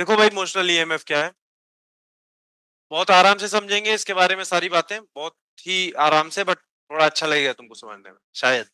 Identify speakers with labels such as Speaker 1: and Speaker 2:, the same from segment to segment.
Speaker 1: देखो भाई motional EMF क्या है, बहुत आराम से समझेंगे इसके बारे में सारी बातें, बहुत ही आराम से, बट थोड़ा अच्छा लगेगा तुमको समझने में शायद।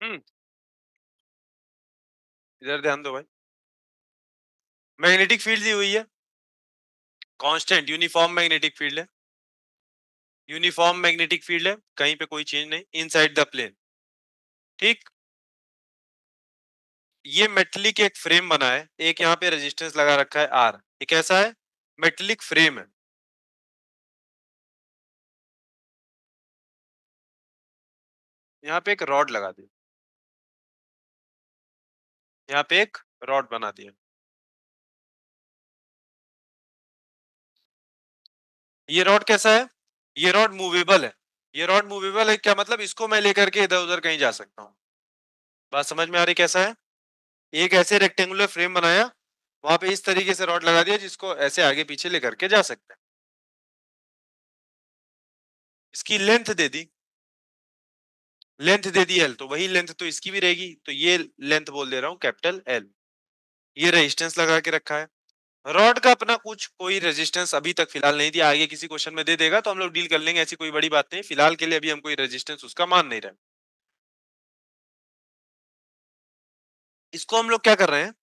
Speaker 1: हम्म। इधर ध्यान दो भाई, मैग्नेटिक फील्ड दी हुई है, कांस्टेंट यूनिफॉर्म मैग्नेटिक फील्ड है, यूनिफॉर्म मैग्नेटिक फील्ड है, कहीं पे कोई चेंज नहीं, इनसाइड द प्लेन। ठीक। ये मेटलिक एक फ्रेम बना है, एक यहाँ पे रेजिस्टेंस लगा रखा है आर, ये कैसा है, मेटलिक फ्रेम है। यहाँ पे एक रॉड लगा दिया, यहाँ पे एक रॉड बना दिया। ये रॉड कैसा है, ये रॉड मूवेबल है, ये रॉड मूवेबल है, क्या मतलब, इसको मैं लेकर के इधर उधर कहीं जा सकता हूँ। बात समझ में आ रही कैसा है, एक ऐसे रेक्टेंगुलर फ्रेम बनाया, वहां पे इस तरीके से रॉड लगा दिया जिसको ऐसे आगे पीछे लेकर के जा सकते हैं। इसकी length they the, length they the L, तो वही लेंथ तो इसकी भी रहेगी, तो ये लेंथ बोल दे रहा हूँ कैपिटल एल। ये रेजिस्टेंस लगा के रखा है, रॉड का अपना कुछ कोई रेजिस्टेंस अभी तक फिलहाल नहीं दिया, आगे किसी क्वेश्चन में दे देगा तो हम लोग डील कर लेंगे, ऐसी कोई बड़ी बात नहीं, फिलहाल के लिए अभी हम कोई रेजिस्टेंस उसका मान नहीं रहे। इसको हम लोग क्या कर रहे हैं,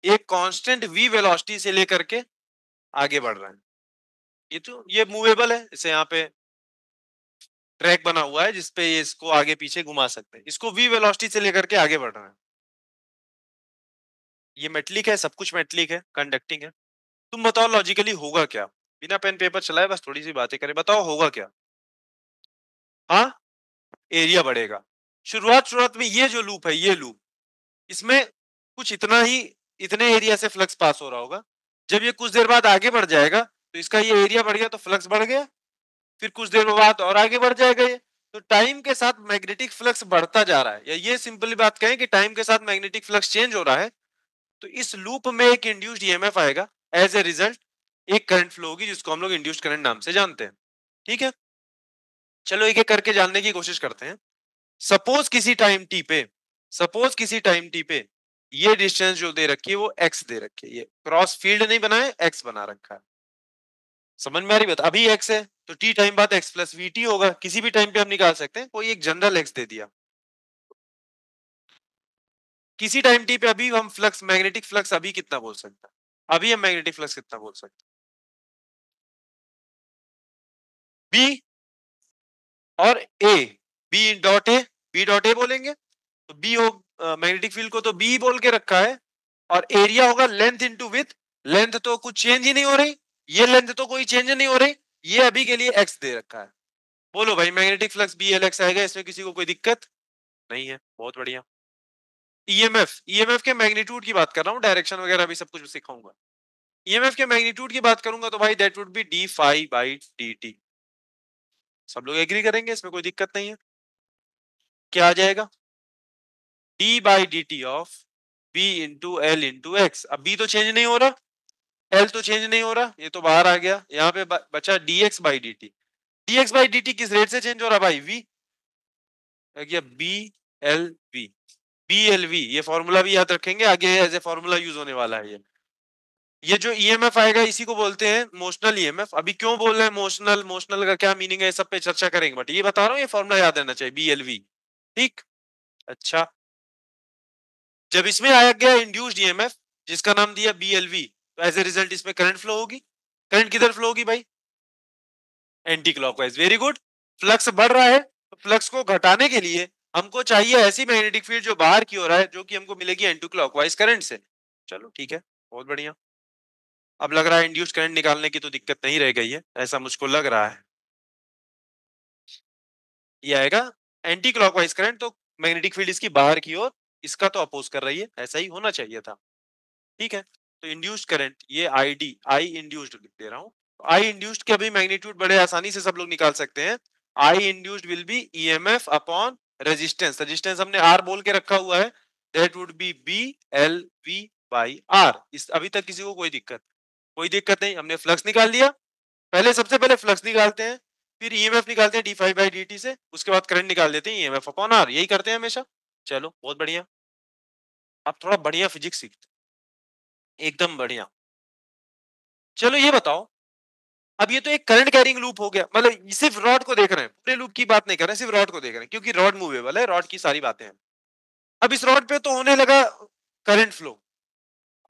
Speaker 1: एक कांस्टेंट v वेलोसिटी से लेकर के आगे बढ़ रहे हैं। ये तो ये मूवेबल है, इसे यहाँ पे ट्रैक बना हुआ है जिसपे ये इसको आगे पीछे घुमा सकते हैं, इसको v वेलोसिटी से लेकर के आगे बढ़ रहे हैं। ये मेटलिक है, सब कुछ मेटलिक है, कंडक्टिंग है। तुम बताओ लॉजिकली होगा क्या, बिना पेन पेपर चलाए बस थोड़ी सी बातें करें, बताओ होगा क्या। हाँ, एरिया बढ़ेगा। शुरुआत शुरुआत में ये जो लूप है, ये लूप, इसमें कुछ इतना ही, इतने एरिया से फ्लक्स पास हो रहा होगा। जब ये कुछ देर बाद आगे बढ़ जाएगा तो इसका ये एरिया बढ़ गया तो फ्लक्स बढ़ गया, फिर कुछ देर बाद और आगे बढ़ जाएगा ये, तो टाइम के साथ मैग्नेटिक फ्लक्स बढ़ता जा रहा है, या ये सिंपली बात कहें कि टाइम के साथ मैग्नेटिक फ्लक्स चेंज हो रहा है। तो इस लूप में एक इंड्यूस्ड ईएमएफ आएगा, एज ए रिजल्ट एक करंट फ्लो होगी जिसको हम लोग इंड्यूस्ड करंट नाम से जानते हैं। ठीक है, चलो एक एक करके जानने की कोशिश करते हैं। सपोज किसी टाइम टी पे, सपोज किसी टाइम टी पे ये डिस्टेंस जो दे रखी है वो एक्स दे रखी है, ये क्रॉस फील्ड नहीं बना है, एक्स बना रखा है। समझ में आ रही बात, अभी एक्स है तो टी टाइम बाद एक्स प्लस वी टी होगा, किसी भी टाइम पे हम निकाल सकते हैं, कोई एक जनरल एक्स दे दिया। किसी टाइम टी पे अभी हम फ्लक्स, मैग्नेटिक फ्लक्स अभी कितना बोल सकते हैं, अभी हम मैग्नेटिक फ्लक्स कितना बोल सकते हैं, बी और A, B dot A, B dot A बोलेंगे, तो बी हो, मैग्नेटिक फील्ड को तो बी बोल के रखा है, और एरिया होगा लेंथ इंटू विथ, लेंथ तो कुछ चेंज ही नहीं हो रही, ये लेंथ तो कोई चेंज नहीं हो रही, ये अभी के लिए एक्स दे रखा है। बोलो भाई magnetic flux B L X आएगा, इसमें किसी को कोई दिक्कत नहीं है, बहुत बढ़िया। ईएमएफ, ईएमएफ के मैग्नीट्यूड की बात कर रहा हूँ, डायरेक्शन वगैरह भी सब कुछ सिखाऊंगा। ईएमएफ के मैग्नीट्यूड की बात करूंगा तो भाई that would be D phi by D T, सब लोग एग्री करेंगे, इसमें कोई दिक्कत नहीं है। क्या आ जाएगा, D by D T of B into L into X, अब बी तो चेंज नहीं हो रहा, एल तो चेंज नहीं हो रहा, ये तो बाहर आ गया, यहाँ पे बचा D X by D T. D X by D T किस रेट से चेंज हो रहा भाई, V, B L V, B L V, ये फॉर्मूला भी याद रखेंगे, आगे एज ए फॉर्मूला यूज होने वाला है ये जो ईएमएफ आएगा इसी को बोलते हैं मोशनल ईएमएफ। अभी क्यों बोल रहे हैं मोशनल, मोशनल का क्या मीनिंग है, सब पे चर्चा करेंगे, बट ये बता रहा हूँ ये फॉर्मूला याद रहना चाहिए, बी एल वी। ठीक। अच्छा, जब इसमें आया गया इंड्यूस्ड ईएमएफ जिसका नाम दिया बी एल वी, तो एज ए रिजल्ट इसमें करंट फ्लो होगी, करंट किधर फ्लो होगी भाई, anti clockwise, very good. Flux बढ़ रहा है तो फ्लक्स को घटाने के लिए हमको चाहिए ऐसी मैग्नेटिक फील्ड जो बाहर की हो रहा है, जो कि हमको मिलेगी एंटी क्लॉकवाइज करंट से। चलो ठीक है, बहुत बढ़िया। अब लग रहा है इंड्यूस्ड करंट निकालने की तो दिक्कत नहीं रह गई है, ऐसा मुझको लग रहा है। ये आएगा एंटी क्लॉकवाइज करंट, तो मैग्नेटिक फील्ड इसकी बाहर की ओर, इसका तो अपोज कर रही है, ऐसा ही होना चाहिए था। ठीक है, तो इंड्यूस्ड करंट ये आई इंड्यूस्ड लिख दे रहा हूँ। आई इंड्यूस्ड के अभी मैग्नीट्यूड बड़े आसानी से सब लोग निकाल सकते हैं। I induced will be EMF upon resistance, resistance हमने आर बोल के रखा हुआ है, that would be B L V by R. इस अभी तक किसी को कोई दिक्कत नहीं, हमने फ्लक्स निकाल लिया। पहले सबसे पहले फ्लक्स निकालते हैं, फिर ईएमएफ निकालते हैं D five by D T से, उसके बाद करंट निकाल देते हैं ईएमएफ अपॉन आर, यही करते हैं हमेशा। चलो बहुत बढ़िया, आप थोड़ा बढ़िया फिजिक्स सीखते हैं, एकदम बढ़िया। चलो ये बताओ, अब ये तो एक करंट कैरिंग लूप हो गया, मतलब सिर्फ रॉड को देख रहे हैं, पूरे लूप की बात नहीं कर रहे हैं, सिर्फ रॉड को देख रहे हैं, क्योंकि रॉड मूवेबल है, रॉड की सारी बातें हैं। अब इस रॉड पे तो होने लगा करंट फ्लो,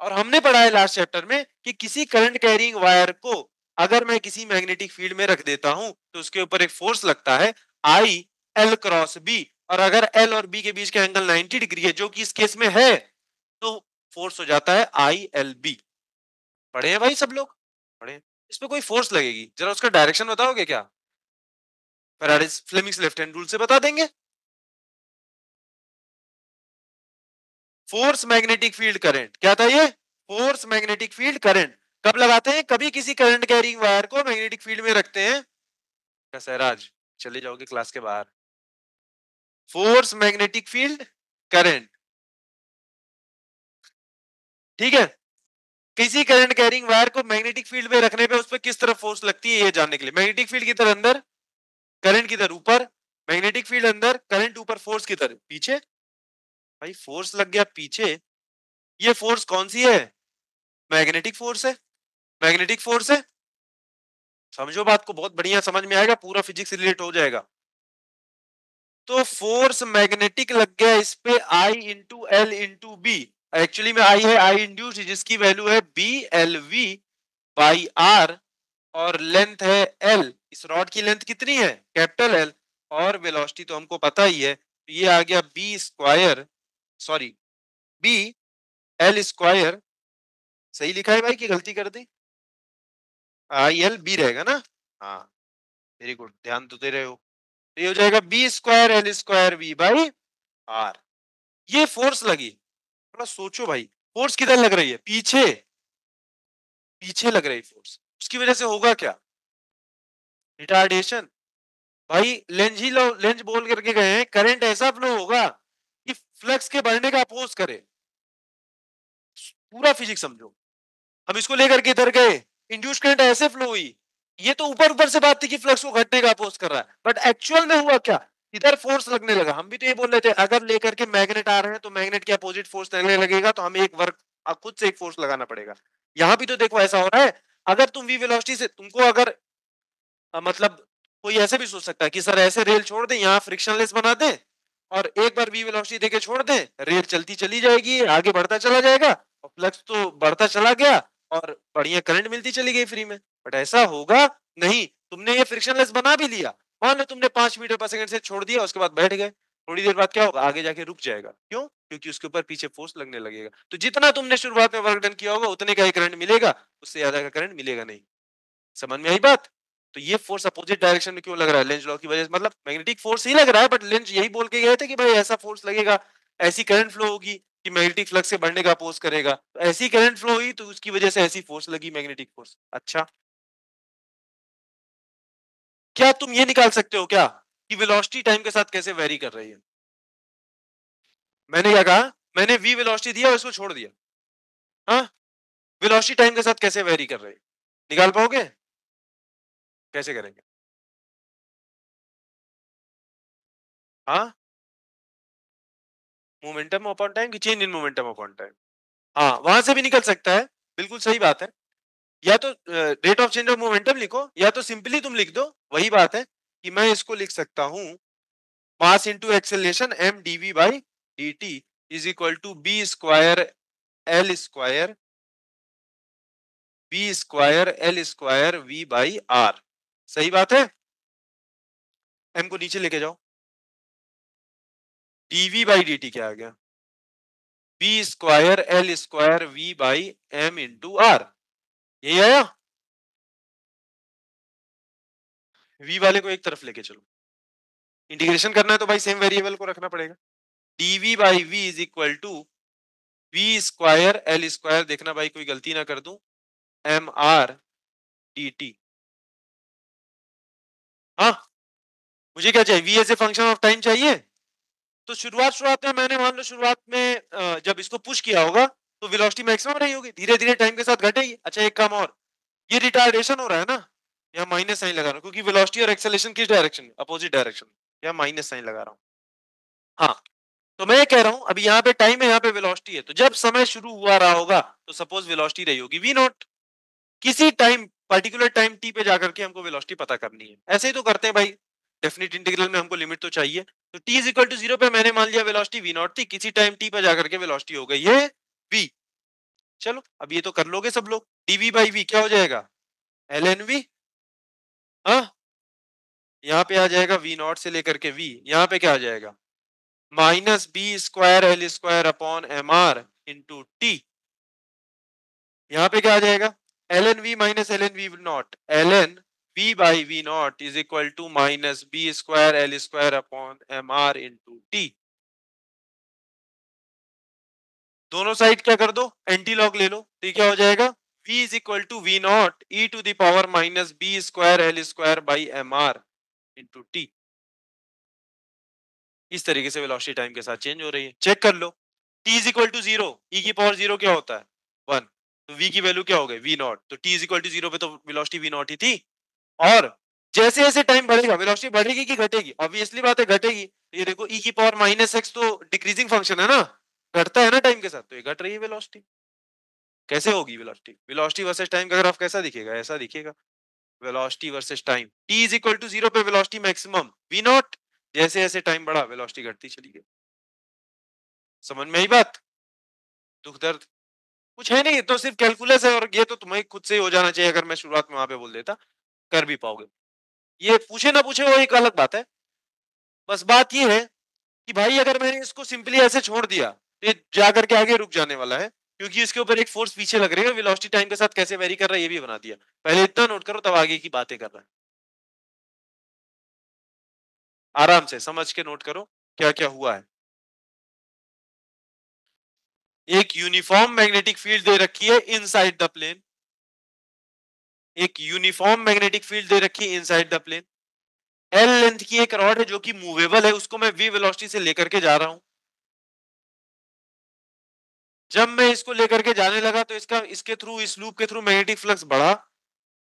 Speaker 1: और हमने पढ़ा है लास्ट चैप्टर में कि किसी करंट कैरिंग वायर को अगर मैं किसी मैग्नेटिक फील्ड में रख देता हूं तो उसके ऊपर एक फोर्स लगता है आई एल क्रॉस बी, और अगर एल और बी के बीच का एंगल 90 डिग्री है, जो कि इस केस में है, तो फोर्स हो जाता है आई एल बी। पढ़े हैं भाई सब लोग? पढ़े हैं। इस पे कोई फोर्स लगेगी, जरा उसका डायरेक्शन बताओगे क्या? Faraday's Fleming's left hand rule से बता देंगे। फोर्स मैग्नेटिक फील्ड करंट क्या था ये? फोर्स मैग्नेटिक फील्ड करंट कब लगाते हैं? कभी किसी करंट कैरिंग वायर को मैग्नेटिक फील्ड में रखते हैं। क्या सहराज, चले जाओगे क्लास के बाहर? फोर्स मैग्नेटिक फील्ड करंट, ठीक है। किसी करंट कैरिंग वायर को मैग्नेटिक फील्ड में रखने पे उस पर किस तरफ फोर्स लगती है ये जानने के लिए, मैग्नेटिक फील्ड किधर अंदर, करंट किधर ऊपर, मैग्नेटिक फील्ड अंदर, करंट ऊपर, फोर्स किधर पीछे। भाई फोर्स लग गया पीछे, ये फोर्स कौन सी है? मैग्नेटिक फोर्स है, मैग्नेटिक फोर्स है। समझो बात को, बहुत बढ़िया समझ में आएगा, पूरा फिजिक्स रिलेट हो जाएगा। तो फोर्स मैग्नेटिक लग गया इस पे I into L into B, actually में आई है आई इंड्यूस, जिसकी वैल्यू है B L V by R, और लेंथ है एल, इस रॉड की लेंथ कितनी है? कैपिटल एल, और वेलोसिटी तो हमको पता ही है, तो ये आ गया B square, sorry B L square, सही लिखा है भाई कि गलती कर दी? आई एल बी रहेगा ना? हाँ, वेरी गुड, ध्यान तो दे रहे हो। तो ये हो जाएगा B square L square V by R. ये फोर्स लगी, थोड़ा सोचो भाई, फोर्स किधर लग रही है? पीछे, पीछे लग रही फोर्स, उसकी वजह से होगा क्या? रिटार्डेशन। भाई लेंज ही लो, लेंज बोल करके गए हैं करंट ऐसा फ्लो होगा कि फ्लक्स के बढ़ने का अपोज करे। पूरा फिजिक्स समझो, हम इसको लेकर के इधर गए, इंड्यूस करंट ऐसे फ्लो हुई, ये तो ऊपर ऊपर से बात थी कि फ्लक्स को घटने का अपोज कर रहा है, बट एक्चुअल में हुआ क्या? इधर फोर्स लगने लगा। हम भी तो ये बोल रहे थे, अगर लेकर के मैग्नेट आ रहे हैं तो मैग्नेट के अपोजिट फोर्स लगने लगेगा, तो हमें एक वर्क खुद से एक फोर्स लगाना पड़ेगा। यहाँ भी तो देखो ऐसा हो रहा है, अगर तुम वी वेलोसिटी से, तुमको अगर मतलब कोई ऐसे भी सोच सकता है कि सर ऐसे रेल छोड़ दें, यहाँ फ्रिक्शनलेस बना दें, और एक बार वी वेलोसिटी देके छोड़ दें, रेल चलती चली जाएगी, आगे बढ़ता चला जाएगा, और फ्लक्स तो बढ़ता चला गया, और बढ़िया करंट मिलती चली गई फ्री में। बट ऐसा होगा नहीं, तुमने ये फ्रिक्शनलेस बना भी लिया, मान लो तुमने 5 मीटर पर सेकंड से छोड़ दिया, उसके बाद बैठ गए, थोड़ी देर बाद क्या होगा? आगे जाके रुक जाएगा, क्यों? क्योंकि उसके ऊपर पीछे फोर्स लगने लगेगा, तो जितना तुमने शुरुआत में वर्क डन किया होगा उतने का ही करंट मिलेगा, उससे ज्यादा का करंट मिलेगा नहीं। समझ में आई बात? तो ये फोर्स अपोजिट डायरेक्शन में क्यों लग रहा है? लेंज लॉ की वजह से, मतलब मैग्नेटिक फोर्स ही लग रहा है, बट लेंज यही बोल के गए थे कि भाई ऐसा फोर्स लगेगा, ऐसी करंट फ्लो होगी कि मैग्नेटिक फ्लक्स से बढ़ने का अपोज करेगा, तो ऐसी करंट फ्लो हुई तो उसकी वजह से ऐसी फोर्स लगी, मैग्नेटिक फोर्स। अच्छा, क्या तुम ये निकाल सकते हो क्या कि वेलोसिटी टाइम के साथ कैसे वेरी कर रही है? मैंने क्या कहा? मैंने वी वेलोसिटी दिया और इसको छोड़ दिया, हाँ, वेलोसिटी टाइम के साथ कैसे वेरी कर रही है, निकाल पाओगे? कैसे करेंगे? हाँ, मोमेंटम अपॉन टाइम की change in momentum upon time, हाँ वहां से भी निकल सकता है, बिल्कुल सही बात है। या तो rate of change of momentum लिखो, या तो सिंपली तुम लिख दो, वही बात है कि मैं इसको लिख सकता हूं, mass into acceleration M D V by D T is equal to B square V by R. सही बात है, एम को नीचे लेके जाओ, डीवी बाई डी टी क्या आ गया? B square V by M into R, यही आया। वी वाले को एक तरफ लेके चलो, इंटीग्रेशन करना है तो भाई सेम वेरिएबल को रखना पड़ेगा। dv by V is equal to V square L square, देखना भाई कोई गलती ना कर दूं, एम आर डी टी। हाँ, मुझे क्या चाहिए, V as a function of time चाहिए। तो शुरुआत में मैंने मान लो शुरुआत में जब इसको पुश किया होगा तो वेलोसिटी मैक्सिमम रही होगी, धीरे धीरे टाइम के साथ घटेगी। अच्छा एक काम और, ये रिटार्डेशन हो रहा है ना, यहाँ माइनस साइन लगा रहा हूँ क्योंकि वेलोसिटी और एक्सेलरेशन किस डायरेक्शन में, अपोजिट डायरेक्शन में, यहाँ माइनस साइन लगा रहा हूँ। हाँ, तो मैं ये कह रहा हूँ अभी यहाँ पे टाइम है, यहाँ पे वेलोसिटी है, तो जब समय शुरू हुआ रहा होगा तो सपोज वेलोसिटी रही होगी वी नॉट, किसी टाइम पर्टिकुलर टाइम टी पे जाकर के हमको वेलोसिटी पता करनी है। ऐसे ही तो करते हैं भाई, डेफिनेट इंटीग्रल में हमको लिमिट तो चाहिए। तो t इज इक्वल टू 0 पे मैंने मान लिया वेलोसिटी वी नॉट थी, किसी टाइम t पे जाकर के वेलोसिटी हो गई है v। चलो अब ये तो कर लोगे सब लोग, dv बाई वी क्या हो जाएगा, एल एन वी। हाँ, यहाँ पे आ जाएगा वी नॉट से लेकर के v, यहाँ पे क्या आ जाएगा minus B square L square upon M R into T. यहाँ पे क्या आ जाएगा, L N V minus L N V naught, L N V by V naught is equal to minus B square L square upon M R into T. दोनों side क्या कर दो, anti log ले लो, तो ये क्या हो जाएगा, v is equal to V naught E to the power minus B square L square by M R into T. इस तरीके से वेलोसिटी टाइम के साथ चेंज हो रही है, चेक कर लो। t is equal to zero, e की पावर जीरो क्या होता है, वन, तो v की वैल्यू क्या हो गई वी नॉट, तो t is equal to zero पे तो वेलोसिटी वी नॉट ही थी। और जैसे जैसे टाइम बढ़ेगा वेलोसिटी बढ़ेगी कि घटेगी, ऑब्वियसली बात है घटेगी। ये देखो e की पावर माइनस एक्स तो डिक्रीजिंग फंक्शन है ना, घटता है ना टाइम के साथ, तो ये घट रही है वेलोसिटी। कैसे होगी वेलोसिटी, वेलोसिटी वर्सेस टाइम का ग्राफ कैसा दिखेगा, ऐसा दिखेगा, velocity versus time, t is equal to zero पे वेलोसिटी मैक्सिमम वी नॉट, जैसे जैसे टाइम बढ़ा वेलोसिटी घटती चली गई। समझ में आई बात, दुख दर्द कुछ है नहीं, तो सिर्फ कैलकुलस है, और ये तो तुम्हें खुद से ही हो जाना चाहिए, अगर मैं शुरुआत में वहां पे बोल देता कर भी पाओगे। ये पूछे ना पूछे वो एक अलग बात है, बस बात ये है कि भाई अगर मैंने इसको सिंपली ऐसे छोड़ दिया तो ये जा करके आगे रुक जाने वाला है, क्योंकि इसके ऊपर एक फोर्स पीछे लग रही है, वेलोसिटी टाइम के साथ कैसे वेरी कर रहा है ये भी बना दिया। पहले इतना नोट करो तब आगे की बातें कर रहा है, आराम से समझ के नोट करो क्या क्या हुआ है। एक यूनिफॉर्म मैग्नेटिक फील्ड दे रखी है इनसाइड द प्लेन, एक यूनिफॉर्म मैग्नेटिक फील्ड दे रखी है inside the plane, L length की एक रॉड है जो कि मूवेबल है, उसको मैं वी वेलोसिटी से लेकर के जा रहा हूं। जब मैं इसको लेकर के जाने लगा तो इसका इसके थ्रू इस लूप के थ्रू मैग्नेटिक फ्लक्स बढ़ा,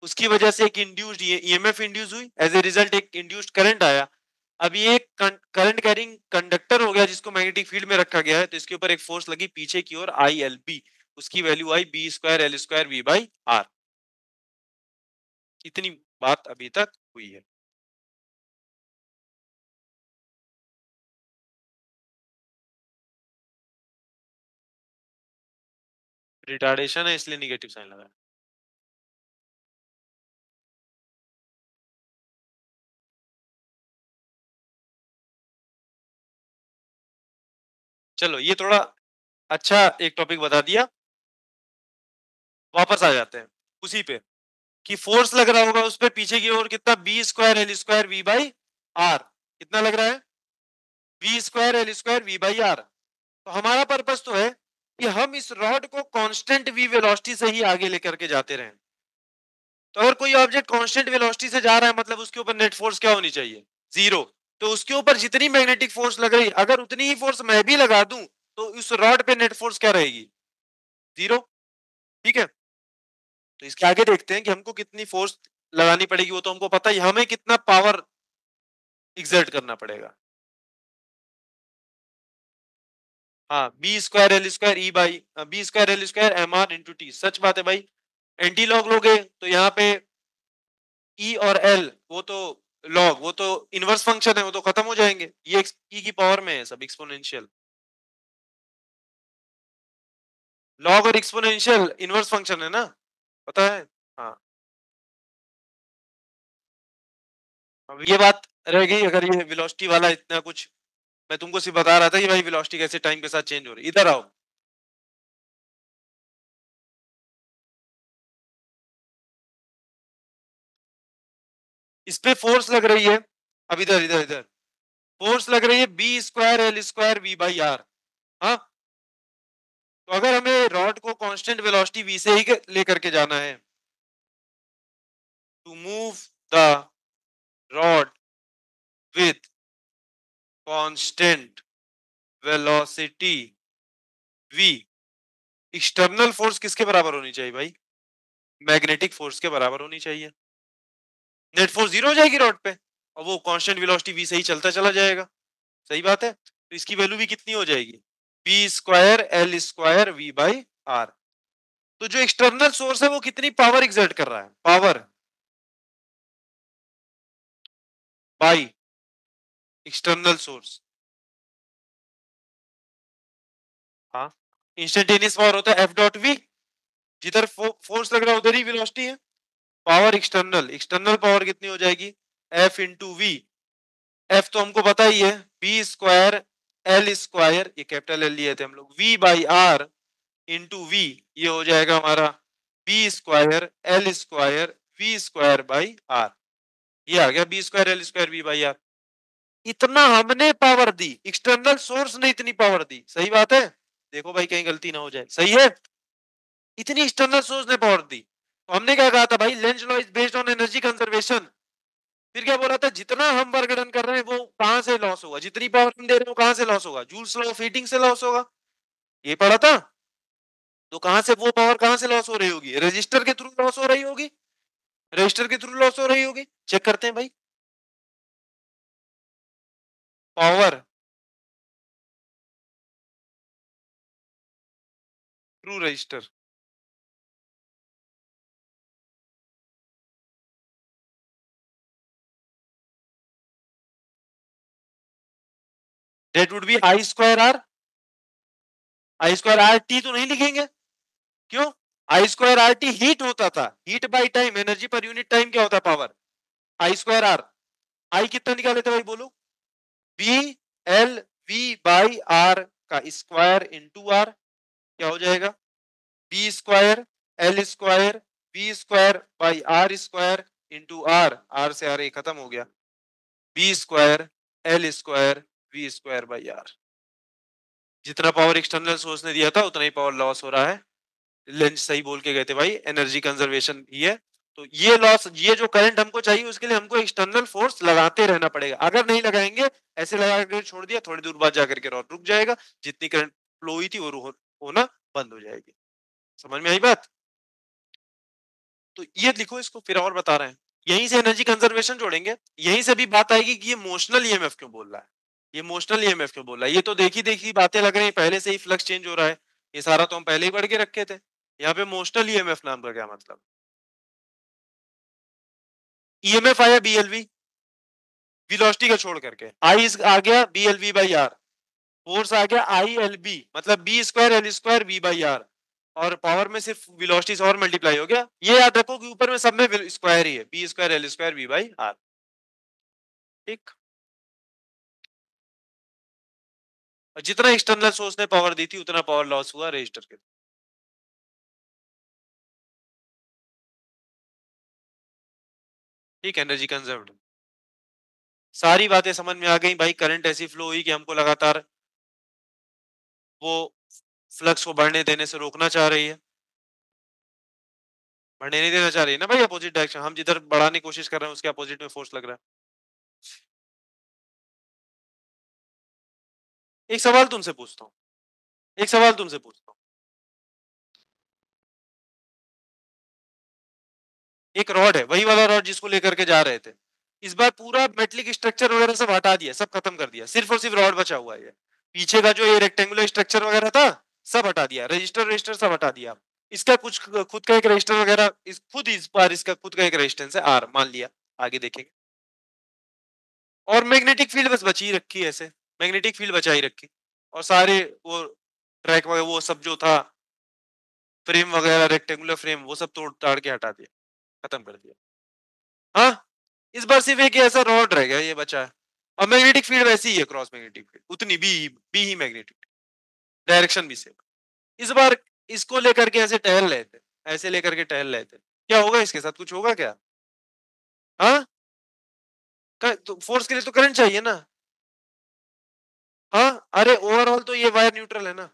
Speaker 1: उसकी वजह से एक इंड्यूस्ड ईएमएफ इंड्यूस हुई, एज ए रिजल्ट एक इंड्यूस्ड करंट आया। अब ये करंट कैरिंग कंडक्टर हो गया जिसको मैग्नेटिक फील्ड में रखा गया है, तो इसके ऊपर एक फोर्स लगी पीछे की ओर आई एल बी, उसकी वैल्यू आई B square L square V by R. इतनी बात अभी तक हुई है। रिटार्डेशन है इसलिए निगेटिव साइन लगा। चलो ये थोड़ा अच्छा एक टॉपिक बता दिया, वापस आ जाते हैं उसी पे, कि फोर्स लग रहा होगा उस पर पीछे की ओर कितना, B square L square V by R, कितना लग रहा है, B square L square V by R. तो हमारा पर्पस तो है कि हम इस रॉड को कांस्टेंट वी वेलोसिटी से ही आगे लेकर के जाते रहें। तो अगर कोई ऑब्जेक्ट कांस्टेंट वेलोसिटी से जा रहा है मतलब उसके ऊपर नेट फोर्स क्या होनी चाहिए, जीरो। तो उसके ऊपर जितनी मैग्नेटिक फोर्स लग रही, अगर उतनी ही फोर्स मैं भी लगा दूं तो उस रॉड पे नेट फोर्स क्या रहेगी, जीरो। ठीक है, तो इसके आगे देखते हैं कि हमको कितनी फोर्स लगानी पड़ेगी, वो तो हमको पता ही, हमें कितना पावर एक्सर्ट करना पड़ेगा। हाँ, B square L square E by B square L square M R into T, सच बात है भाई। एंटी लॉग लोगे तो यहाँ पे ई और एल वो तो लॉग, वो तो इनवर्स फंक्शन है, वो तो खत्म हो जाएंगे, ये ई की पावर में है सब एक्सपोनेंशियल, लॉग और एक्सपोनेंशियल इनवर्स फंक्शन है ना, पता है। हाँ, अब ये बात रह गई, अगर ये वेलोसिटी वाला इतना कुछ, मैं तुमको सिर्फ बता रहा था कि भाई वेलोसिटी कैसे टाइम के साथ चेंज हो रही है, इधर आओ। इस पे फोर्स लग रही है, अब इधर इधर इधर फोर्स लग रही है B square L square V by R. हाँ, तो अगर हमें रॉड को कांस्टेंट वेलोसिटी वी से ही लेकर के जाना है, to move the rod with constant velocity V, external force किसके बराबर होनी चाहिए भाई? मैग्नेटिक फोर्स के बराबर होनी चाहिए। नेट फोर्स जीरो हो जाएगी रॉड पे, और वो कांस्टेंट वेलोसिटी वी से ही चलता चला जाएगा। सही बात है, तो इसकी वैल्यू भी कितनी हो जाएगी? B square L square V by R. तो जो एक्सटर्नल सोर्स है वो कितनी पावर एक्सर्ट कर रहा है? Power by external source. हाँ, इंस्टेंटेनियस पावर होता है एफ डॉट वी, जिधर फोर्स लग रहा है उधर ही वेलोसिटी है। पावर एक्सटर्नल, एक्सटर्नल पावर कितनी हो जाएगी? F into we. एफ तो हमको पता ही है, बी स्क्वायर एल स्क्वायर, ये कैपिटल एल लिए थे हम लोग, V by R into V, ये हो जाएगा हमारा B square L square V square by R. ये आ गया B square L square V by R. इतना हमने पावर दी, एक्सटर्नल सोर्स ने इतनी पावर दी। सही बात है, देखो भाई कहीं गलती ना हो जाए। सही है, इतनी एक्सटर्नल सोर्स ने पावर दी। तो हमने क्या कहा था भाई, Lenz law is based on energy conservation. फिर क्या बोला था, जितना हम वर्क डन कर रहे हैं वो कहां से लॉस होगा, जितनी पावर हम दे रहे हैं वो कहां से लॉस होगा? जूल्स लॉ ऑफ हीटिंग से लॉस होगा, ये पढ़ा था। तो कहां से वो पावर कहां से लॉस हो रही होगी? रजिस्टर के थ्रू लॉस हो रही होगी, रजिस्टर के थ्रू लॉस हो रही होगी। चेक करते हैं भाई, power through resistor, that would be I square R. I square R T तो नहीं लिखेंगे, क्यों? I square R T heat होता था, heat by time, energy per unit time क्या होता है? Power. I square R, I कितना निकाले थे भाई बोलो? B L V by R का स्क्वायर इंटू आर, क्या हो जाएगा? B square L square V square by R square into are, R से आर खत्म हो गया, B square L square V square by R. जितना पावर एक्सटर्नल सोर्स ने दिया था उतना ही पावर लॉस हो रहा है। लेंज सही बोल के गए थे भाई, एनर्जी कंजर्वेशन ही है। तो ये लॉस, ये जो करंट हमको चाहिए उसके लिए हमको एक्सटर्नल फोर्स लगाते रहना पड़ेगा। अगर नहीं लगाएंगे, ऐसे लगा कर छोड़ दिया, थोड़ी दूर बाद जाकर के रॉड रुक जाएगा, जितनी करंट फ्लो हुई थी वो होना बंद हो जाएगी। समझ में आई बात? तो ये लिखो इसको, फिर और बता रहे हैं। यहीं से एनर्जी कंजर्वेशन जोड़ेंगे, यहीं से भी बात आएगी कि ये मोशनल ईएमएफ क्यों बोल रहा है, ये मोशनल ईएमएफ क्यों बोल रहा है। ये तो देखी देखी बातें लग रही है, पहले से ही फ्लक्स चेंज हो रहा है, ये सारा तो हम पहले ही पढ़ के रखे थे। यहाँ पे मोशनल ईएमएफ नाम का क्या मतलब? ईएमएफ आया बीएलवी, वेलोसिटी का छोड़ करके, आई आ गया बीएलवी बाई आर, फोर्स आ गया आई एल बी, मतलब B square L square V by R, और पावर में सिर्फ वेलोसिटी से और मल्टीप्लाई हो गया। ये याद रखो कि ऊपर में सब में स्क्वायर ही है, B square L square V by R. ठीक, और जितना एक्सटर्नल सोर्स ने पावर दी थी उतना पावर लॉस हुआ रजिस्टर के। ठीक, एनर्जी कंजर्व्ड। सारी बातें समझ में आ गई भाई। करंट ऐसी फ्लो हुई कि हमको लगातार वो फ्लक्स को बढ़ने देने से रोकना चाह रही है, बढ़ने नहीं देना चाह रही है ना भाई, अपोजिट डायरेक्शन, हम जिधर बढ़ाने की कोशिश कर रहे हैं उसके अपोजिट में फोर्स लग रहा है। एक सवाल तुमसे पूछता हूँ, एक सवाल तुमसे पूछता हूँ, एक रॉड है, वही वाला रॉड जिसको लेकर के जा रहे थे, इस बार पूरा मेटलिक स्ट्रक्चर वगैरह सब हटा दिया, सब खत्म कर दिया, सिर्फ और सिर्फ रॉड बचा हुआ है। पीछे का जो ये रेक्टेंगुलर स्ट्रक्चर वगैरह था सब हटा दिया, रजिस्टर रजिस्टर सब हटा दिया। इसका कुछ खुद का एक रजिस्टर वगैरह, खुद इस बार इसका खुद का एक रेजिस्टेंस है आर मान लिया, आगे देखेंगे। और मैग्नेटिक फील्ड बस बची ही रखी है ऐसे, मैग्नेटिक फील्ड बचा ही रखी, और सारे वो ट्रैक वगैरह वो सब जो था, फ्रेम वगैरह रेक्टेंगुलर फ्रेम, वो सब तोड़ ताड़ के हटा दिया, खत्म कर दिया। हाँ, इस बार सिर्फ एक ऐसा रॉड रह गया, ये बचा है। और मैग्नेटिक फील्ड वैसी ही है, क्रॉस मैग्नेटिक फील्ड उतनी बी ही मैग्नेटिक, डायरेक्शन भी सेम। इस बार इसको लेकर के ऐसे टहल रहे थे, ऐसे लेकर के टहल रहे थे, क्या होगा इसके साथ? कुछ होगा क्या? हाँ, तो फोर्स के लिए तो करंट चाहिए ना, हाँ, अरे ओवरऑल तो ये वायर न्यूट्रल है ना।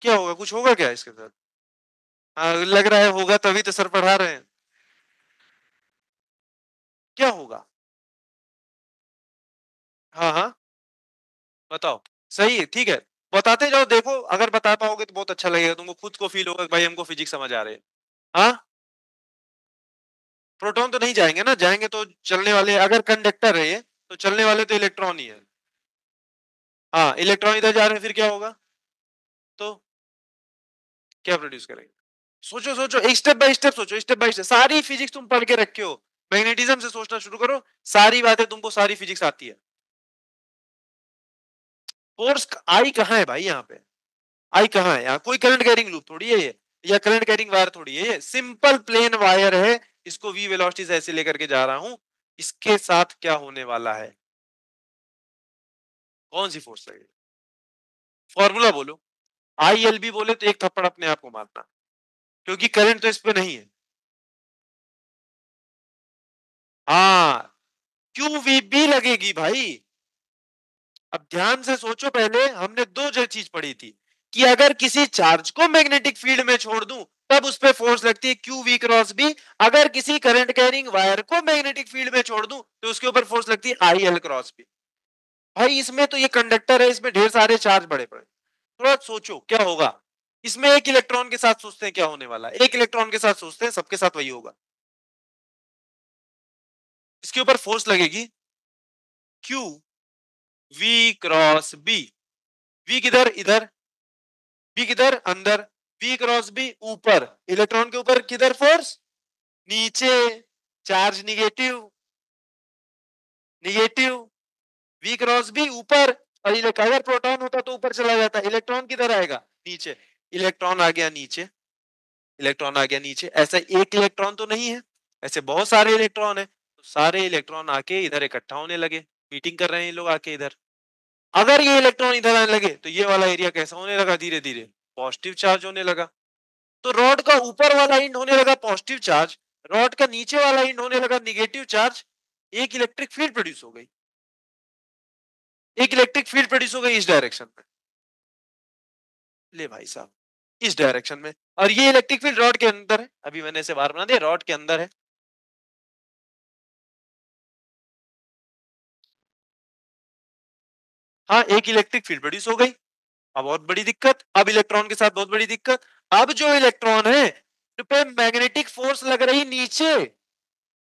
Speaker 1: क्या होगा, कुछ होगा क्या इसके साथ? हाँ, लग रहा है होगा, तभी तो सर पढ़ा रहे हैं। क्या होगा? हाँ हाँ, बताओ। सही है, ठीक है। बताते जाओ, देखो अगर बता पाओगे तो बहुत अच्छा लगेगा, तुमको खुद को फील होगा कि भाई हमको फिजिक्स समझ आ रहे हैं। हाँ, प्रोटॉन तो नहीं जाएंगे ना, जाएंगे तो चलने वाले, अगर कंडक्टर है ये तो चलने वाले तो इलेक्ट्रॉन ही है। हाँ, इलेक्ट्रॉन इधर जा रहे हैं, फिर क्या होगा? तो क्या प्रोड्यूस करेंगे? सोचो सोचो, एक स्टेप बाय स्टेप सोचो, स्टेप बाय स्टेप। सारी फिजिक्स तुम पढ़ के रखे हो, मैग्नेटिज्म से सोचना शुरू करो, सारी बातें तुमको, सारी फिजिक्स आती है। फोर्स आई कहाँ है भाई यहाँ पे? आई कहाँ है यहाँ? कोई करंट कैरिंग लूप थोड़ी है ये, या करंट कैरिंग वायर थोड़ी है ये, सिंपल प्लेन वायर है। इसको वी वेलोसिटी से ऐसे लेकर के जा रहा हूं, इसके साथ क्या होने वाला है? कौन सी फोर्स लगेगी? फॉर्मूला बोलो। आई एल बी बोले तो एक थप्पड़ अपने आप को मारना, क्योंकि करंट तो इस पे नहीं है। हाँ, क्यू वी बी लगेगी भाई। अब ध्यान से सोचो, पहले हमने दो जो चीज पढ़ी थी, कि अगर किसी चार्ज को मैग्नेटिक फील्ड में छोड़ दूं तब उस पर फोर्स लगती है क्यू वी क्रॉस बी। अगर किसी करंट कैरिंग वायर को मैग्नेटिक फील्ड में छोड़ दूं तो उसके ऊपर फोर्स लगती है आई एल क्रॉस बी। भाई इसमें तो ये कंडक्टर है, इसमें ढेर सारे चार्ज बड़े पड़े, थोड़ा सोचो क्या होगा। इसमें एक इलेक्ट्रॉन के साथ सोचते हैं क्या होने वाला है, एक इलेक्ट्रॉन के साथ सोचते हैं, सबके साथ वही होगा। इसके ऊपर फोर्स लगेगी Q V cross B. V किधर? इधर। बी किधर? अंदर। वी क्रॉस बी ऊपर, इलेक्ट्रॉन के ऊपर किधर फोर्स? नीचे। Charge negative, negative. V cross B ऊपर, और अगर प्रोटॉन होता तो ऊपर चला जाता, इलेक्ट्रॉन किधर आएगा? नीचे। इलेक्ट्रॉन आ गया नीचे, इलेक्ट्रॉन आ गया नीचे। ऐसा एक इलेक्ट्रॉन तो नहीं है, ऐसे बहुत सारे इलेक्ट्रॉन है, तो सारे इलेक्ट्रॉन आके इधर इकट्ठा होने लगे, मीटिंग कर रहे हैं ये लोग आके इधर। अगर ये इलेक्ट्रॉन इधर आने लगे तो ये वाला एरिया कैसा होने लगा? धीरे धीरे पॉजिटिव चार्ज होने लगा। तो रॉड का ऊपर वाला एंड होने लगा पॉजिटिव चार्ज, रॉड का नीचे वाला एंड होने लगा निगेटिव चार्ज। एक इलेक्ट्रिक फील्ड प्रोड्यूस हो गई, एक इलेक्ट्रिक फील्ड प्रोड्यूस हो गई इस डायरेक्शन में। ले भाई साहब, इस डायरेक्शन में। और ये इलेक्ट्रिक फील्ड रॉड के अंदर है, अभी मैंने इसे बाहर बना दिया, रॉड के अंदर है। हाँ, एक इलेक्ट्रिक फील्ड प्रोड्यूस हो गई। अब बहुत बड़ी दिक्कत, अब इलेक्ट्रॉन के साथ बहुत बड़ी दिक्कत। अब जो इलेक्ट्रॉन है पे मैग्नेटिक फोर्स लग रही नीचे,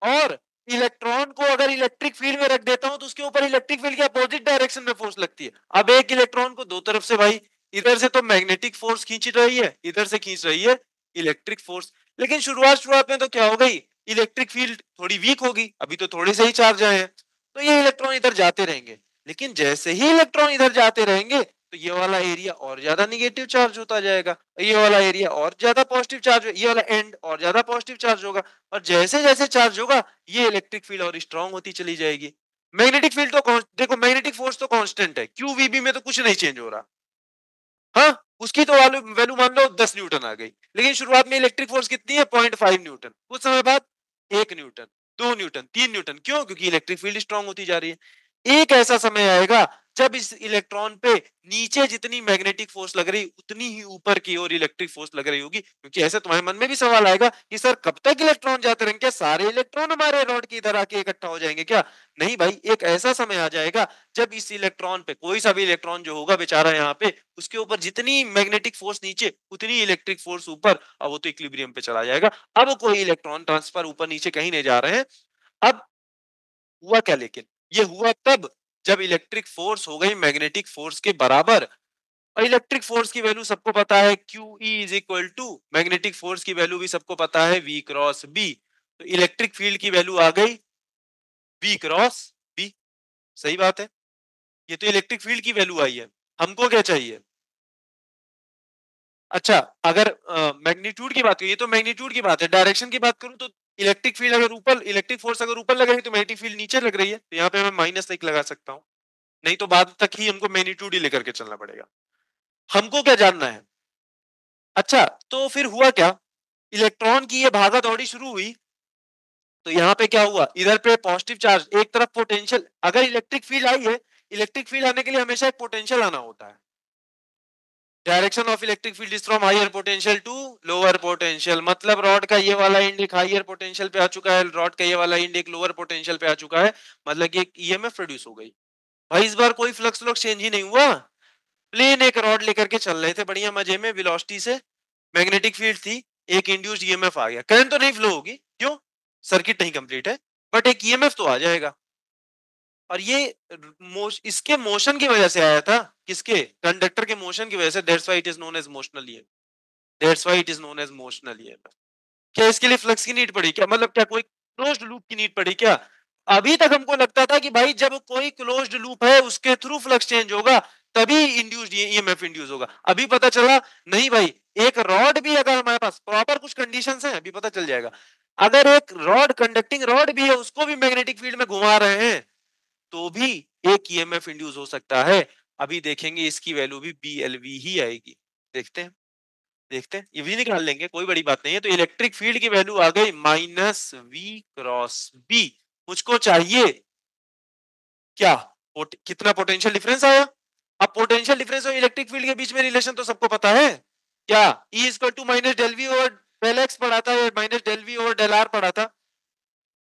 Speaker 1: और इलेक्ट्रॉन को अगर इलेक्ट्रिक फील्ड में रख देता हूं तो उसके ऊपर इलेक्ट्रिक फील्ड के अपोजिट डायरेक्शन में फोर्स लगती है। अब एक इलेक्ट्रॉन को दो तरफ से भाई, इधर से तो मैग्नेटिक फोर्स खींच रही है, इधर से खींच रही है इलेक्ट्रिक फोर्स। लेकिन शुरुआत शुरुआत में तो क्या हो गई, इलेक्ट्रिक फील्ड थोड़ी वीक होगी, अभी तो थोड़े से ही चार्ज आए हैं, तो ये इलेक्ट्रॉन इधर जाते रहेंगे। लेकिन जैसे ही इलेक्ट्रॉन इधर जाते रहेंगे तो ये वाला एरिया और ज्यादा निगेटिव चार्ज होता जाएगा, ये वाला एरिया और ज्यादा पॉजिटिव चार्ज, ये वाला एंड और ज्यादा पॉजिटिव चार्ज होगा। और जैसे जैसे चार्ज होगा ये इलेक्ट्रिक फील्ड और स्ट्रांग होती चली जाएगी। मैग्नेटिक फील्ड तो देखो, मैग्नेटिक फोर्स तो कांस्टेंट है, क्यूवीबी में तो कुछ नहीं चेंज हो रहा। हाँ, उसकी तो वैल्यू वैल्यू मान लो 10 न्यूटन आ गई, लेकिन शुरुआत में इलेक्ट्रिक फोर्स कितनी है? 0.5 न्यूटन। कुछ समय बाद 1 न्यूटन, 2 न्यूटन, 3 न्यूटन। क्यों? क्योंकि इलेक्ट्रिक फील्ड स्ट्रांग होती जा रही है। एक ऐसा समय आएगा जब इस इलेक्ट्रॉन पे नीचे जितनी मैग्नेटिक फोर्स लग रही उतनी ही ऊपर की ओर इलेक्ट्रिक फोर्स लग रही होगी। क्योंकि ऐसे तुम्हारे मन में भी सवाल आएगा कि सर कब तक इलेक्ट्रॉन जाते रहेंगे, क्या सारे इलेक्ट्रॉन हमारे रॉड के इधर आके इकट्ठा हो जाएंगे क्या? नहीं भाई, एक ऐसा समय आ जाएगा जब इस इलेक्ट्रॉन पे, कोई सा भी इलेक्ट्रॉन जो होगा बेचारा यहाँ पे, उसके ऊपर जितनी मैग्नेटिक फोर्स नीचे उतनी इलेक्ट्रिक फोर्स ऊपर, और वो तो इक्विलिब्रियम पे चला जाएगा। अब कोई इलेक्ट्रॉन ट्रांसफर ऊपर नीचे कहीं नहीं जा रहे हैं। अब हुआ क्या, लेकिन ये हुआ तब जब इलेक्ट्रिक फोर्स हो गई मैग्नेटिक फोर्स के बराबर। और इलेक्ट्रिक फोर्स की वैल्यू सबको पता है, Q E is equal to, magnetic force की वैल्यू भी सबको पता है, वी क्रॉस बी। तो इलेक्ट्रिक फील्ड की वैल्यू आ गई वी क्रॉस बी। सही बात है, ये तो इलेक्ट्रिक फील्ड की वैल्यू आई है। हमको क्या चाहिए? अच्छा, अगर मैग्नीट्यूड की बात करें, ये तो मैग्नीट्यूड की बात है, डायरेक्शन की बात करूं तो इलेक्ट्रिक फील्ड अगर ऊपर, इलेक्ट्रिक फोर्स अगर ऊपर लग रही है तो मैग्नेटिक फील्ड नीचे लग रही है, तो यहाँ पे मैं माइनस एक लगा सकता हूँ। नहीं तो बाद तक ही हमको मैग्नीट्यूड ही लेकर के चलना पड़ेगा। हमको क्या जानना है? अच्छा, तो फिर हुआ क्या, इलेक्ट्रॉन की ये भागा दौड़ी शुरू हुई, तो यहाँ पे क्या हुआ, इधर पे पॉजिटिव चार्ज, एक तरफ पोटेंशियल, अगर इलेक्ट्रिक फील्ड आई है, इलेक्ट्रिक फील्ड आने के लिए हमेशा एक पोटेंशियल आना होता है। Direction of electric field is from higher potential to lower potential, मतलब रॉड का ये वाला एंड एक हायर पोटेंशियल पे आ चुका है, रॉड का ये वाला एंड एक लोअर पोटेंशियल पे आ चुका है, मतलब कि एक ईएमएफ प्रोड्यूस हो गई। भाई इस बार कोई फ्लक्स फ्लक्स चेंज ही नहीं हुआ, प्लेन एक रॉड लेकर के चल रहे थे बढ़िया मजे में, वेलोसिटी से, मैग्नेटिक फील्ड थी, एक इंड्यूस्ड ईएमएफ आ गया, करंट तो नहीं फ्लो होगी, क्यों, सर्किट नहीं कंप्लीट है, बट एक ईएमएफ तो आ जाएगा। और ये इसके मोशन की वजह से आया था, किसके, कंडक्टर के मोशन की वजह से, that's why it is known as motional EMF, that's why it is known as motional EMF. क्या इसके लिए फ्लक्स की नीड पड़ी क्या, मतलब क्या कोई क्लोज्ड लूप की नीड पड़ी क्या? अभी तक हमको लगता था कि भाई जब कोई क्लोज्ड लूप है उसके थ्रू फ्लक्स चेंज होगा, तभी इंड्यूस्ड ईएमएफ इंड्यूस होगा। अभी पता चला नहीं भाई, एक रॉड भी अगर हमारे पास प्रॉपर कुछ कंडीशंस हैं, अभी पता चल जाएगा, अगर एक रॉड कंडक्टिंग रॉड भी है उसको भी मैग्नेटिक फील्ड में घुमा रहे हैं तो भी एक ईएमएफ इंड्यूस हो सकता है। अभी देखेंगे इसकी वैल्यू भी बीएलवी ही आएगी, देखते हैं, देखते हैं, ये भी निकाल लेंगे, कोई बड़ी बात नहीं है। तो इलेक्ट्रिक फील्ड की वैल्यू आ गई माइनस वी क्रॉस बी, मुझको चाहिए क्या, कितना पोटेंशियल डिफरेंस आया। अब पोटेंशियल डिफरेंस और इलेक्ट्रिक फील्ड के बीच में रिलेशन तो सबको पता है, क्या, E is to minus del V over del X पढ़ा था, minus del V over del R पढ़ा था,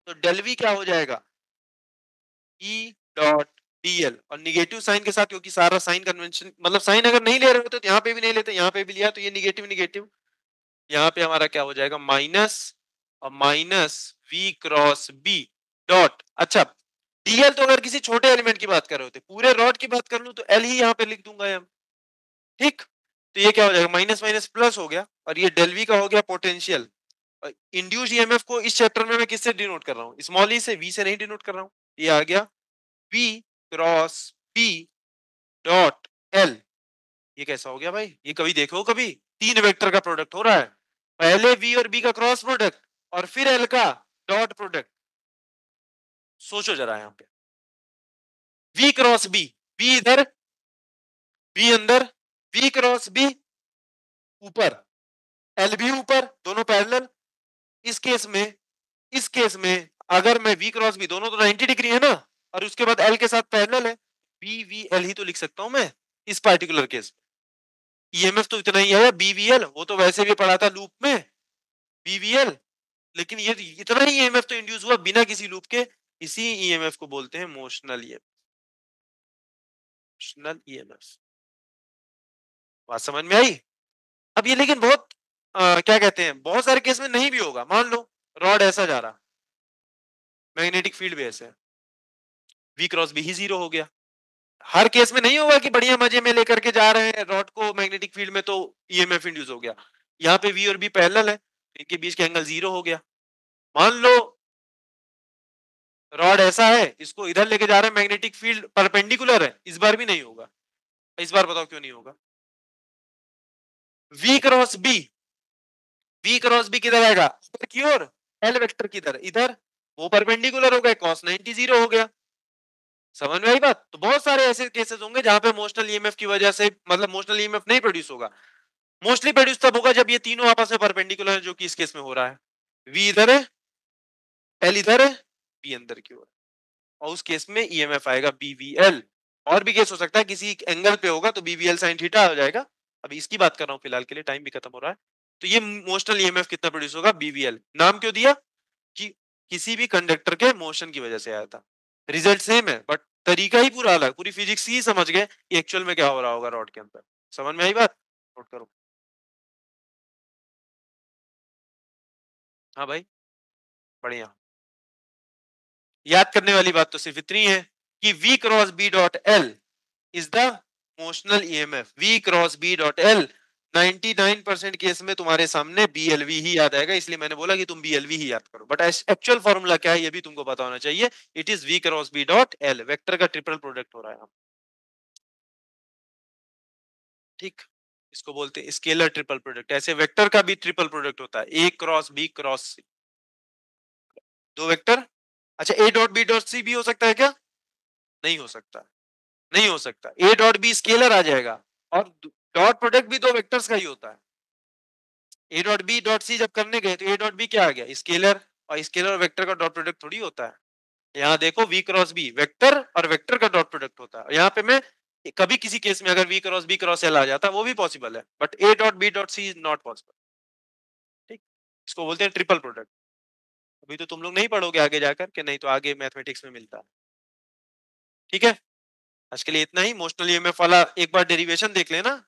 Speaker 1: तो डेल वी क्या हो जाएगा, E डॉट dl, और निगेटिव साइन के साथ, क्योंकि सारा साइन कन्वेंशन, मतलब साइन अगर नहीं ले रहे होते तो यहाँ पे भी नहीं लेते, यहाँ पे भी लिया तो ये निगेटिव निगेटिव, यहाँ पे हमारा क्या हो जाएगा, माइनस और minus v cross b dot, अच्छा dl तो अगर किसी छोटे एलिमेंट की बात कर रहे होते, पूरे रॉड की बात कर लूं तो l ही यहाँ पे लिख दूंगा हम, ठीक। तो ये क्या हो जाएगा, माइनस माइनस प्लस हो गया, और ये डेल v का हो गया पोटेंशियल। इंड्यूस्ड ईएमएफ को इस चैप्टर में मैं किससे डिनोट कर रहा हूँ, स्मॉल ई से, v से नहीं डिनोट कर रहा हूँ, ये आ गया v cross b dot l। ये कैसा हो गया भाई, ये कभी देखो, कभी तीन वेक्टर का प्रोडक्ट हो रहा है, पहले v और b का क्रॉस प्रोडक्ट और फिर l का डॉट प्रोडक्ट, सोचो जरा यहाँ पे, v क्रॉस b, b इधर b अंदर, v क्रॉस b ऊपर, l भी ऊपर, दोनों पैरेलल। इस केस में अगर मैं v क्रॉस b, दोनों तो 90 डिग्री है ना, और उसके बाद l के साथ पैरेलल है, b v l ही तो लिख सकता हूं मैं इस पार्टिकुलर केस में। ईएमएफ तो इतना ही है, बीवीएल, वो तो वैसे भी पढ़ा था लूप में, बीवीएल, लेकिन ये इतना ही ईएमएफ तो इंड्यूस हुआ बिना किसी लूप के, इसी ईएमएफ को बोलते हैं मोशनल ईएमएफ, मोशनल ईएमएफ। बात समझ में आई। अब ये लेकिन बहुत क्या कहते हैं, बहुत सारे केस में नहीं भी होगा, मान लो रॉड ऐसा जा रहा, मैग्नेटिक फील्ड भी ऐसे है, वी क्रॉस बी ही जीरो हो गया, हर केस में नहीं होगा कि बढ़िया मजे में लेकर के जा रहे हैं रॉड को मैग्नेटिक फील्ड में तो ईएमएफ इंड्यूस हो गया, यहाँ पे वी और बी पैरेलल है, इनके बीच का एंगल जीरो हो गया। मान लो रॉड ऐसा है, इसको इधर लेके जा रहे हैं, मैग्नेटिक फील्ड परपेंडिकुलर है, इस बार भी नहीं होगा। इस बार बताओ क्यों नहीं होगा, V cross B, V cross B किधर आएगा, ऊपर की ओर, एल वेक्टर किधर, इधर, वो परपेंडिकुलर हो गए, cos 90 जीरो हो गया। समझ में आई बात। तो बहुत सारे ऐसे केसेस होंगे जहां पे मोशनल ईएमएफ की वजह से, मतलब मोशनल ईएमएफ नहीं प्रोड्यूस होगा, मोस्टली प्रोड्यूस तब होगा जब ये तीनों आपस में परपेंडिकुलर है, जो कि इस केस में हो रहा है, वी इधर है, एल इधर है, बी अंदर की ओर, और उस केस में ईएमएफ आएगा बीवीएल। और भी केस हो सकता है किसी एंगल पे होगा तो बीवीएल साइन थीटा हो जाएगा, अभी इसकी बात कर रहा हूँ फिलहाल के लिए, टाइम भी खत्म हो रहा है। तो ये मोशनल ईएमएफ कितना प्रोड्यूस होगा, बीवीएल, नाम क्यों दिया कि किसी भी कंडक्टर के मोशन की वजह से आया था, रिजल्ट सेम है बट तरीका ही पूरा अलग, पूरी फिजिक्स ही समझ गए कि एक्चुअल में क्या हो रहा होगा रॉड के अंदर। समझ में आई बात, नोट करो। हाँ भाई, बढ़िया। याद करने वाली बात तो सिर्फ इतनी है कि V cross B dot L is the motional EMF, V cross B dot L 99% case में तुम्हारे सामने BLV ही याद आएगा, इसलिए मैंने बोला कि तुम BLV ही याद करो, बट एक्चुअल फॉर्मूला क्या है ये भी तुमको पता होना चाहिए, it is V cross B dot L, vector का ट्रिपल प्रोडक्ट हो रहा है, ठीक। इसको बोलते हैं स्केलर ट्रिपल प्रोडक्ट, ऐसे वेक्टर का भी ट्रिपल प्रोडक्ट होता है, A cross B cross C, दो वेक्टर। अच्छा A dot B dot C भी हो सकता है क्या, नहीं हो सकता, नहीं हो सकता, A डॉट बी स्केलर आ जाएगा, और डॉट प्रोडक्ट भी दो वेक्टर्स का ही होता है। A dot B dot C जब करने गए तो A डॉट बी क्या आ गया, स्केलर, और स्केलर और वेक्टर का डॉट प्रोडक्ट थोड़ी होता है। यहाँ देखो v क्रॉस b वेक्टर और वेक्टर का डॉट प्रोडक्ट होता है। यहाँ पे मैं कभी किसी केस में अगर v cross b cross l आ जाता वो भी पॉसिबल है, but a dot b dot c is not possible. ठीक, इसको बोलते हैं ट्रिपल प्रोडक्ट। अभी तो तुम लोग नहीं पढ़ोगे आगे जाकर के, नहीं तो आगे मैथमेटिक्स में मिलता है। ठीक है, आज के लिए इतना ही। मोशनल ईएमएफ वाला एक बार डेरिवेशन देख लेना।